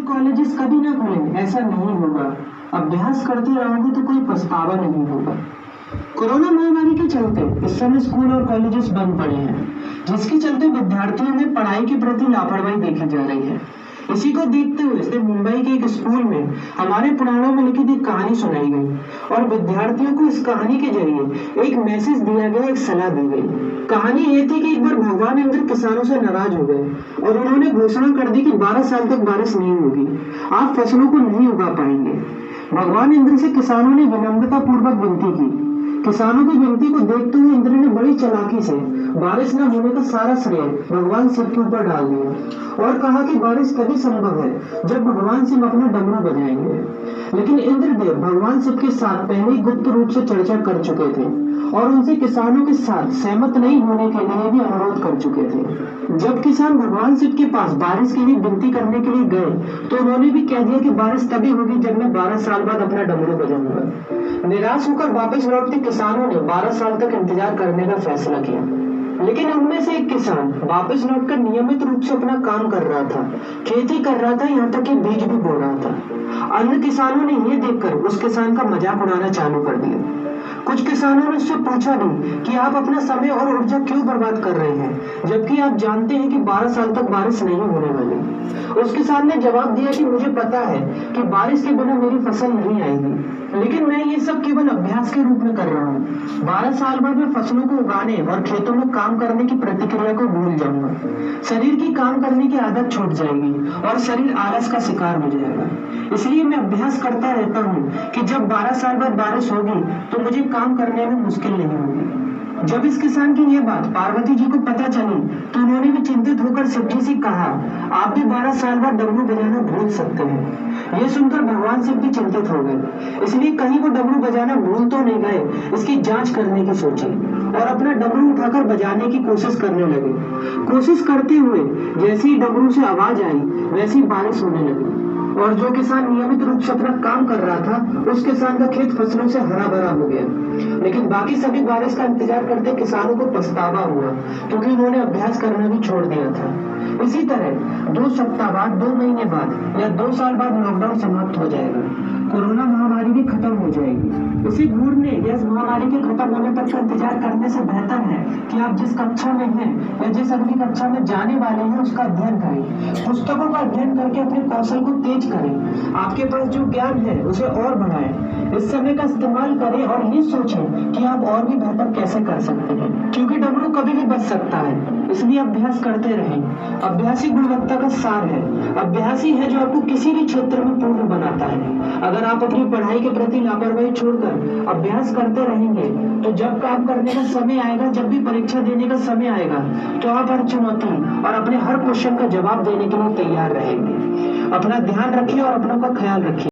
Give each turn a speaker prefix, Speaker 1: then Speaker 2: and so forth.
Speaker 1: Colleges कभी ना खुले, ऐसा नहीं होगा। अभ्यास करते रहोगे तो कोई पछतावा नहीं होगा। कोरोना महामारी के चलते इस समय स्कूल और कॉलेजेस बंद पड़े हैं, जिसके चलते विद्यार्थियों में पढ़ाई के प्रति लापरवाही देखी जा रही है। इसी को देखते हुए मुंबई के एक स्कूल में हमारे पुराणों में लिखित एक कहानी सुनाई गई और विद्यार्थियों को इस कहानी के जरिए एक मैसेज दिया गया, एक सलाह दी गई। कहानी ये थी कि एक बार भगवान इंद्र किसानों से नाराज हो गए और उन्होंने घोषणा कर दी कि 12 साल तक बारिश नहीं होगी, आप फसलों को नहीं उगा पाएंगे। भगवान इंद्र से किसानों ने विनम्रता पूर्वक विनती की। किसानों की विनती को देखते हुए इंद्र ने बड़ी चालाकी से बारिश न होने का सारा श्रेय भगवान शिव के ऊपर डाल दिया और कहा कि बारिश तभी संभव है जब भगवान शिव अपना डमरू बजाएंगे। लेकिन इंद्रदेव भगवान शिव के साथ पहले ही गुप्त रूप से चर्चा कर चुके थे और उनसे किसानों के साथ सहमत नहीं होने के लिए भी अनुरोध कर चुके थे। जब किसान भगवान शिव के पास बारिश के लिए विनती करने के लिए गए तो उन्होंने भी कह दिया कि बारिश तभी होगी जब मैं 12 साल बाद अपना डमरू बजाऊंगा। निराश होकर वापस लौटते किसानों ने 12 साल तक इंतजार करने का फैसला किया। लेकिन उनमें से एक किसान वापस लौटकर नियमित रूप से अपना काम कर रहा था, खेती कर रहा था, यहाँ तक कि बीज भी बो रहा था। अन्य किसानों ने ये देखकर उस किसान का मजाक उड़ाना चालू कर दिया। कुछ किसानों ने उससे पूछा भी कि आप अपना समय और ऊर्जा क्यों बर्बाद कर रहे हैं, जबकि आप जानते हैं कि 12 साल तक बारिश नहीं होने वाली। उस किसान ने जवाब दिया कि मुझे पता है कि बारिश के बिना मेरी फसल नहीं आएगी, लेकिन मैं ये सब केवल अभ्यास के रूप में कर रहा हूँ। 12 साल बाद मैं फसलों को उगाने और खेतों में काम करने की प्रतिक्रिया को भूल जाऊंगा। शरीर की काम करने की आदत छूट जाएगी और शरीर आलस का शिकार हो जाएगा। इसलिए मैं अभ्यास करता रहता हूँ कि जब 12 साल बाद बारिश होगी तो मुझे काम करने में मुश्किल नहीं होगी। जब इस किसान की यह बात पार्वती जी को पता चली तो उन्होंने भी चिंतित होकर शिव जी से कहा, आप भी 12 साल बाद डमरू बजाना भूल सकते हैं। यह सुनकर भगवान शिव भी चिंतित हो गए, इसलिए कहीं वो डमरू बजाना भूल तो नहीं गए, इसकी जांच करने की सोची और अपना डमरू उठाकर बजाने की कोशिश करने लगे। कोशिश करते हुए जैसे ही डमरू से आवाज आई वैसी बारिश होने लगी और जो किसान नियमित रूप से अपना काम कर रहा था उस किसान का खेत फसलों से हरा भरा हो गया। लेकिन बाकी सभी बारिश का इंतजार करते किसानों को पछतावा हुआ क्योंकि उन्होंने अभ्यास करना भी छोड़ दिया था। इसी तरह 2 सप्ताह बाद, 2 महीने बाद या 2 साल बाद लॉकडाउन समाप्त हो जाएगा, कोरोना महामारी भी खत्म हो जाएगी। इसी घूरने या इस महामारी के खत्म होने तक का इंतजार करने से बेहतर है कि आप जिस कक्षा में हैं या जिस अगली कक्षा में जाने वाले हैं उसका अध्ययन करें, पुस्तकों का अध्ययन करके अपने कौशल को तेज करें, आपके पास जो ज्ञान है उसे और बढ़ाएं। इस समय का इस्तेमाल करें और ये सोचें कि आप और भी बेहतर कैसे कर सकते हैं, क्योंकि डमरू कभी भी बच सकता है। इसलिए अभ्यास करते रहें। अभ्यास ही गुणवत्ता का सार है। अभ्यास ही है जो आपको किसी भी क्षेत्र में पूर्ण बनाता है। अगर आप अपनी पढ़ाई के प्रति लापरवाही छोड़कर अभ्यास करते रहेंगे तो जब काम करने का समय आएगा, जब भी परीक्षा देने का समय आएगा, तो आप हर चुनौती और अपने हर क्वेश्चन का जवाब देने के लिए तैयार रहेंगे। अपना ध्यान रखिए और अपनों का ख्याल रखिए।